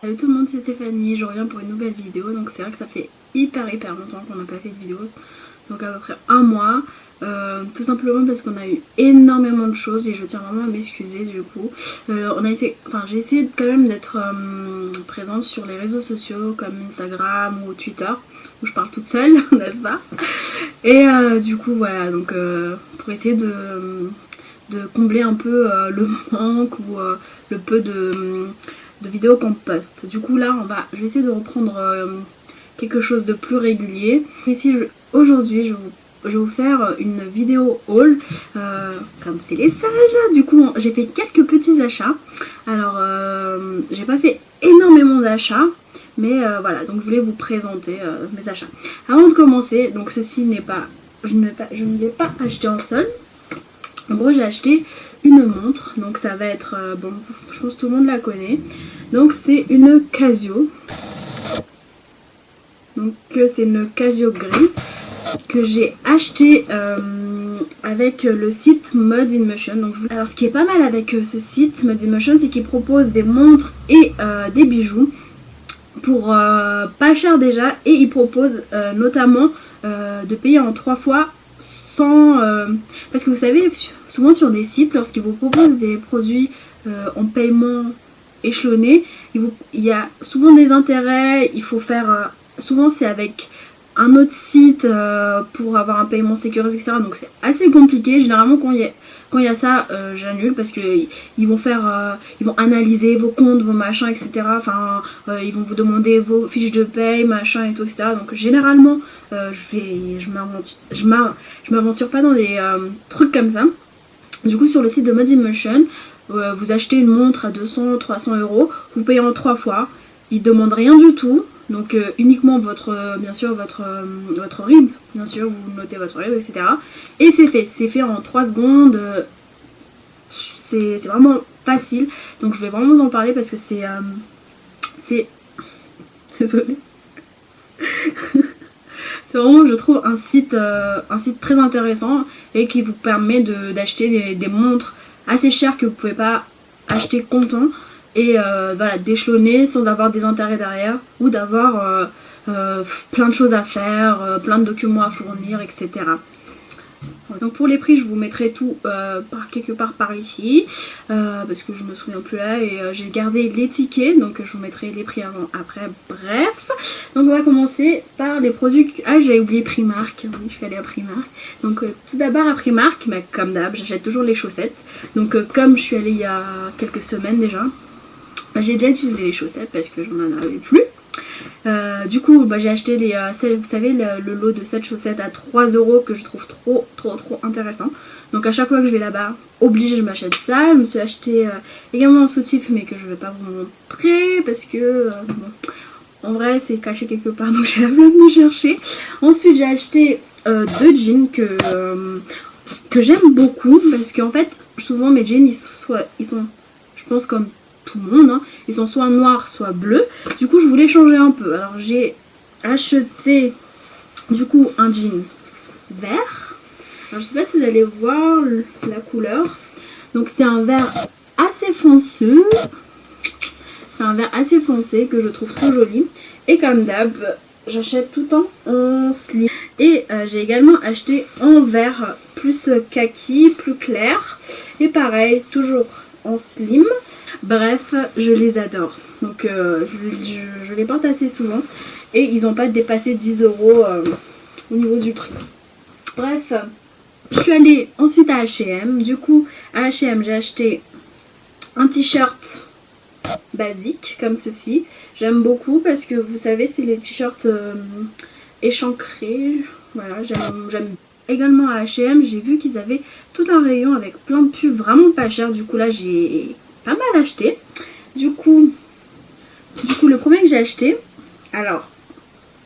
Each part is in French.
Salut tout le monde, c'est Stéphanie, je reviens pour une nouvelle vidéo. Donc c'est vrai que ça fait hyper longtemps qu'on n'a pas fait de vidéo, donc à peu près un mois. Tout simplement parce qu'on a eu énormément de choses et je tiens vraiment à m'excuser du coup. J'ai essayé quand même d'être présente sur les réseaux sociaux comme Instagram ou Twitter, où je parle toute seule, n'est-ce pas? Et du coup voilà, donc pour essayer de combler un peu le manque ou le peu de vidéos qu'on poste. Du coup là je vais essayer de reprendre quelque chose de plus régulier. Ici aujourd'hui je vais vous faire une vidéo haul, comme c'est les soldes. Du coup j'ai fait quelques petits achats. Alors j'ai pas fait énormément d'achats, mais voilà, donc je voulais vous présenter mes achats. Avant de commencer, donc ceci n'est pas, je ne l'ai pas acheté en solde. En gros j'ai acheté une montre, donc ça va être, bon je pense que tout le monde la connaît. Donc c'est une Casio. Donc c'est une Casio grise que j'ai acheté avec le site Mode in Motion. Donc, alors ce qui est pas mal avec ce site Mode in Motion, c'est qu'il propose des montres et des bijoux pour pas cher déjà, et il propose notamment de payer en 3 fois sans... parce que vous savez, souvent sur des sites, lorsqu'ils vous proposent des produits en paiement échelonné, il y a souvent des intérêts, il faut faire... souvent c'est avec un autre site pour avoir un paiement sécurisé, etc. Donc c'est assez compliqué. Généralement quand il y a ça, j'annule parce que ils vont analyser vos comptes, vos machins, etc. Enfin, ils vont vous demander vos fiches de paye, machin et tout, etc. Donc généralement, je m'aventure pas dans des trucs comme ça. Du coup, sur le site de Mode in Motion, vous achetez une montre à 200, 300 euros, vous payez en 3 fois. Ils demandent rien du tout. Donc uniquement bien sûr votre RIB, bien sûr, vous notez votre RIB, etc. Et c'est fait en 3 secondes, c'est vraiment facile. Donc je vais vraiment vous en parler parce que c'est désolée. C'est vraiment, je trouve, un site très intéressant et qui vous permet d'acheter des montres assez chères que vous pouvez pas acheter comptant. Et voilà, d'échelonner sans avoir des intérêts derrière ou d'avoir plein de choses à faire, plein de documents à fournir, etc. Donc pour les prix, je vous mettrai tout quelque part par ici, parce que je me souviens plus là, et j'ai gardé les tickets, donc je vous mettrai les prix avant, après, bref. Donc on va commencer par les produits. Ah, j'ai oublié Primark, oui, je suis allée à Primark. Donc tout d'abord à Primark, bah, comme d'hab, j'achète toujours les chaussettes. Donc comme je suis allée il y a quelques semaines déjà, j'ai déjà utilisé les chaussettes parce que j'en avais plus. Du coup, j'ai acheté vous savez, le lot de 7 chaussettes à 3 euros que je trouve trop intéressant. Donc à chaque fois que je vais là-bas, obligée, je m'achète ça. Je me suis acheté également un soutif, mais que je vais pas vous montrer parce que bon, en vrai c'est caché quelque part, donc j'ai la flemme de chercher. Ensuite j'ai acheté 2 jeans que j'aime beaucoup parce qu'en fait souvent mes jeans ils sont je pense comme tout le monde, hein. Ils sont soit noirs soit bleus. Du coup je voulais changer un peu, alors j'ai acheté du coup un jean vert. Alors je sais pas si vous allez voir la couleur, donc c'est un vert assez foncé, que je trouve trop joli. Et comme d'hab, j'achète tout le temps en slim. Et j'ai également acheté en vert plus kaki, plus clair, et pareil toujours en slim. Bref, je les adore. Donc je les porte assez souvent. Et ils n'ont pas dépassé 10 euros au niveau du prix. Bref, je suis allée ensuite à H&M. Du coup, à H&M, j'ai acheté un t-shirt basique comme ceci. J'aime beaucoup parce que vous savez, c'est les t-shirts échancrés. Voilà, j'aime. Également à H&M, j'ai vu qu'ils avaient tout un rayon avec plein de pubs vraiment pas chers. Du coup là, j'ai pas mal acheté. Du coup le premier que j'ai acheté, alors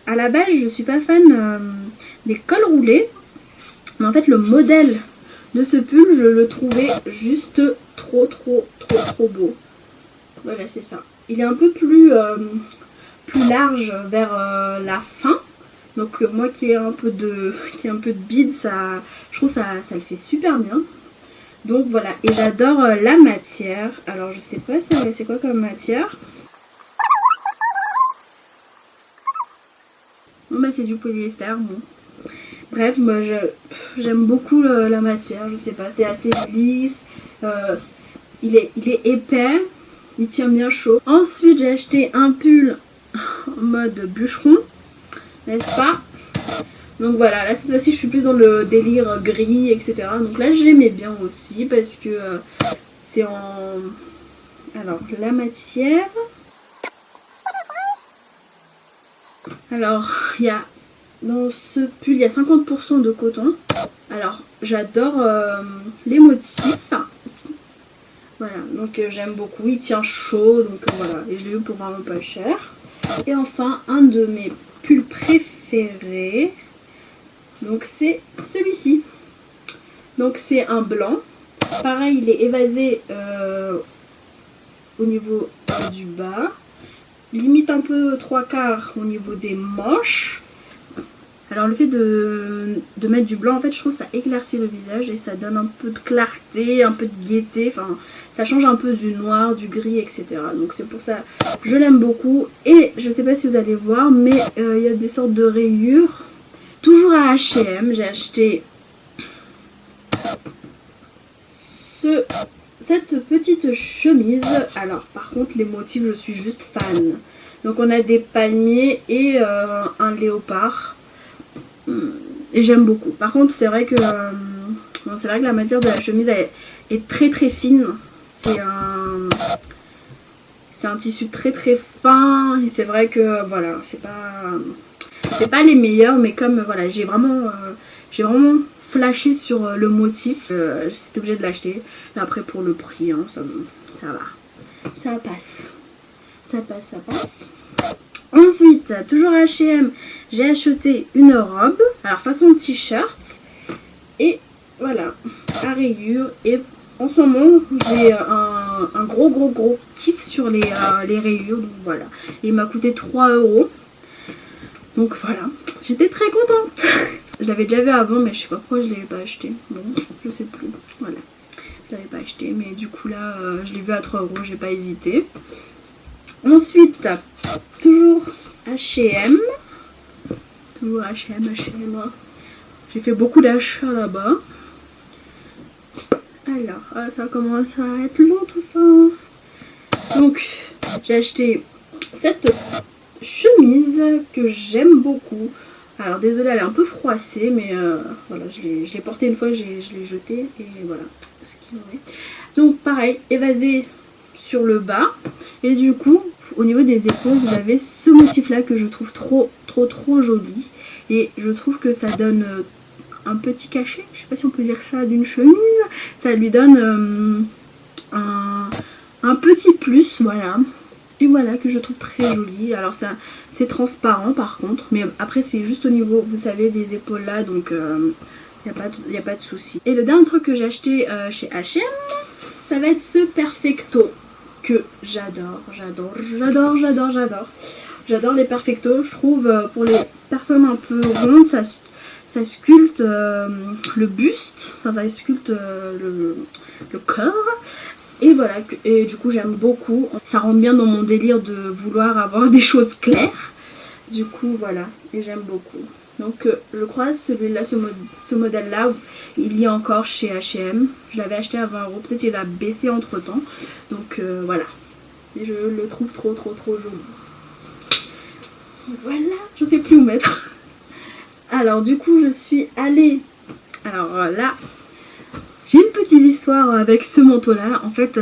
à la base je suis pas fan des cols roulés, mais en fait le modèle de ce pull, je le trouvais juste trop beau. Voilà, c'est ça. Il est un peu plus large vers la fin. Donc moi qui ai un peu de bide, je trouve ça le fait super bien. Donc voilà, et j'adore la matière. Alors je sais pas c'est quoi comme matière. Bon bah c'est du polyester, bon. Bref, moi j'aime beaucoup la matière, je sais pas, c'est assez lisse, il est épais, il tient bien chaud. Ensuite j'ai acheté un pull en mode bûcheron, n'est-ce pas? Donc voilà, là cette fois-ci je suis plus dans le délire gris, etc. Donc là j'aimais bien aussi parce que c'est en... Alors la matière... Alors il y a... Dans ce pull il y a 50% de coton. Alors j'adore les motifs. Voilà, donc j'aime beaucoup, il tient chaud, donc voilà, et je l'ai eu pour vraiment pas cher. Et enfin, un de mes pulls préférés, donc c'est celui-ci. Donc c'est un blanc, pareil il est évasé au niveau du bas, limite un peu 3/4 au niveau des manches. Alors le fait de mettre du blanc, en fait je trouve ça éclaircit le visage et ça donne un peu de clarté, un peu de gaieté, enfin ça change un peu du noir, du gris, etc. Donc c'est pour ça que je l'aime beaucoup. Et je ne sais pas si vous allez voir, mais il y a des sortes de rayures. Toujours à H&M, j'ai acheté cette petite chemise. Alors par contre les motifs je suis juste fan. Donc on a des palmiers et un léopard. Et j'aime beaucoup. Par contre c'est vrai que la matière de la chemise est très très fine. C'est un tissu très très fin. Et c'est vrai que voilà, c'est pas les meilleurs, mais comme voilà, j'ai vraiment flashé sur le motif, j'étais obligée de l'acheter. Et après pour le prix, hein, ça va. Ça passe. Ça passe. Ensuite, toujours à H&M, j'ai acheté une robe, alors façon t-shirt, et voilà, à rayures. Et en ce moment, j'ai un gros kiff sur les rayures, donc voilà. Et il m'a coûté 3 €. Donc voilà, j'étais très contente. Je l'avais déjà vu avant, mais je sais pas pourquoi je l'avais pas acheté. Bon, je sais plus. Voilà, je l'avais pas acheté, mais du coup là, je l'ai vu à 3 €, j'ai pas hésité. Ensuite, toujours H&M. Toujours H&M. J'ai fait beaucoup d'achats là-bas. Alors, ça commence à être long tout ça. Donc, j'ai acheté cette chemise que j'aime beaucoup. Alors, désolée, elle est un peu froissée, mais voilà, je l'ai portée une fois, je l'ai jetée et voilà ce qu'il en est. Donc, pareil, évasé sur le bas. Et du coup, au niveau des épaules, vous avez ce motif-là que je trouve trop joli. Et je trouve que ça donne un petit cachet, je sais pas si on peut dire ça, d'une chemise. Ça lui donne un petit plus, voilà. Et voilà, que je trouve très joli. Alors ça, c'est transparent par contre, mais après c'est juste au niveau, vous savez, des épaules là, donc il n'y a pas de souci. Et le dernier truc que j'ai acheté chez H&M, ça va être ce Perfecto que j'adore. J'adore les Perfecto. Je trouve pour les personnes un peu rondes, ça sculpte le buste, enfin ça sculpte le corps. Et voilà, et du coup j'aime beaucoup. Ça rentre bien dans mon délire de vouloir avoir des choses claires. Du coup voilà, et j'aime beaucoup. Donc je crois celui-là, ce modèle-là, il y a encore chez H&M. Je l'avais acheté à 20 €, peut-être il a baissé entre temps. Donc voilà, et je le trouve trop joli. Voilà, je sais plus où mettre. Alors du coup je suis allée, alors là j'ai une petite histoire avec ce manteau là. En fait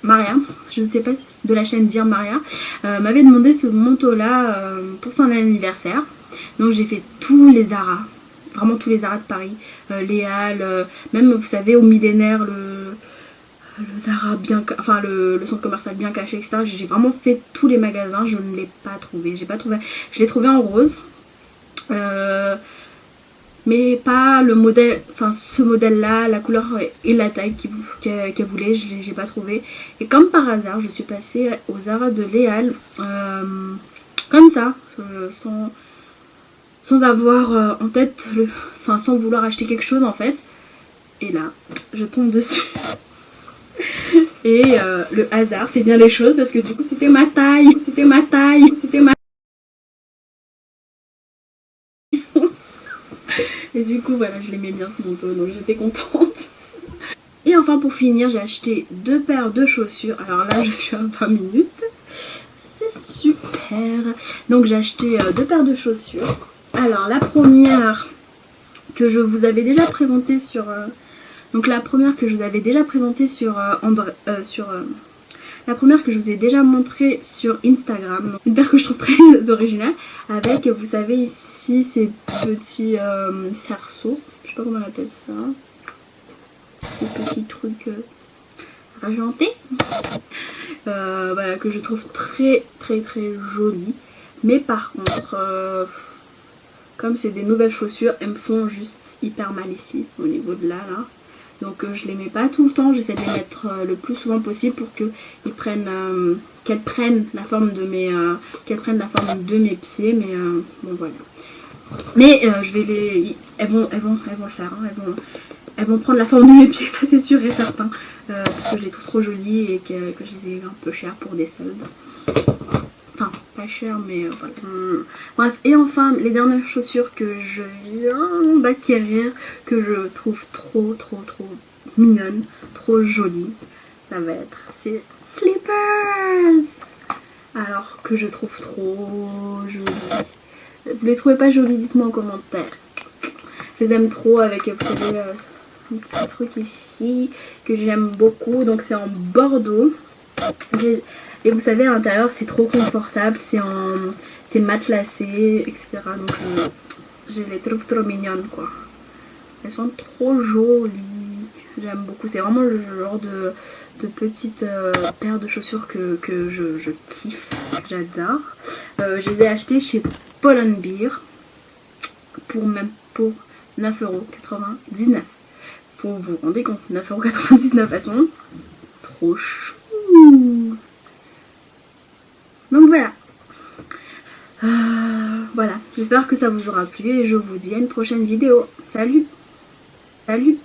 Maria, je ne sais pas, de la chaîne Dire Maria, m'avait demandé ce manteau là pour son anniversaire. Donc j'ai fait tous les Zara, vraiment tous les Zara de Paris, les Halles, même vous savez au millénaire, le Zara bien, enfin le centre commercial bien caché, etc. J'ai vraiment fait tous les magasins, je ne l'ai pas trouvé. Je l'ai trouvé en rose. Mais pas le modèle, enfin ce modèle là, la couleur et la taille qu'elle voulait, j'ai pas trouvé. Et comme par hasard, je suis passée au Zara de Léal, comme ça, sans avoir en tête, enfin sans vouloir acheter quelque chose en fait. Et là, je tombe dessus. Et le hasard fait bien les choses parce que du coup c'était ma taille. Et du coup voilà, je l'aimais bien ce manteau, donc j'étais contente. Et enfin pour finir, j'ai acheté 2 paires de chaussures. Alors là je suis à 20 minutes. C'est super. Donc j'ai acheté 2 paires de chaussures. Alors la première que je vous avais déjà présentée sur... donc la première que je vous avais déjà présentée sur la première que je vous ai déjà montrée sur Instagram. Une paire que je trouve très originale. Avec, vous savez ici, ces petits cerceaux. Je sais pas comment on appelle ça. Des petits trucs argentés. Voilà, que je trouve très joli. Mais par contre, comme c'est des nouvelles chaussures, elles me font juste hyper mal ici, au niveau de là. Donc je les mets pas tout le temps, j'essaie de les mettre le plus souvent possible pour qu'elles prennent la forme de mes pieds, mais bon voilà. Mais je vais elles vont le faire, hein, elles vont prendre la forme de mes pieds, ça c'est sûr et certain, parce que je les trouve trop jolies et que je les ai un peu chères pour des soldes. Enfin, pas cher, mais voilà. Bref, et enfin, les dernières chaussures que je viens d'acquérir, que je trouve trop mignonnes, trop jolies, ça va être ces slippers. Alors que je trouve trop jolies. Vous les trouvez pas jolies? Dites-moi en commentaire. Je les aime trop avec, vous savez, un petit truc ici que j'aime beaucoup. Donc c'est en bordeaux. Et vous savez, à l'intérieur, c'est trop confortable, c'est matelassé, etc. Donc, je les trouve trop mignonnes, quoi. Elles sont trop jolies. J'aime beaucoup. C'est vraiment le genre de petite paire de chaussures que je kiffe, que j'adore. Je les ai achetées chez Pull&Bear pour 9,99€. Faut vous rendre compte, 9,99€, elles sont trop chou. Donc voilà. Voilà, j'espère que ça vous aura plu et je vous dis à une prochaine vidéo. Salut. Salut.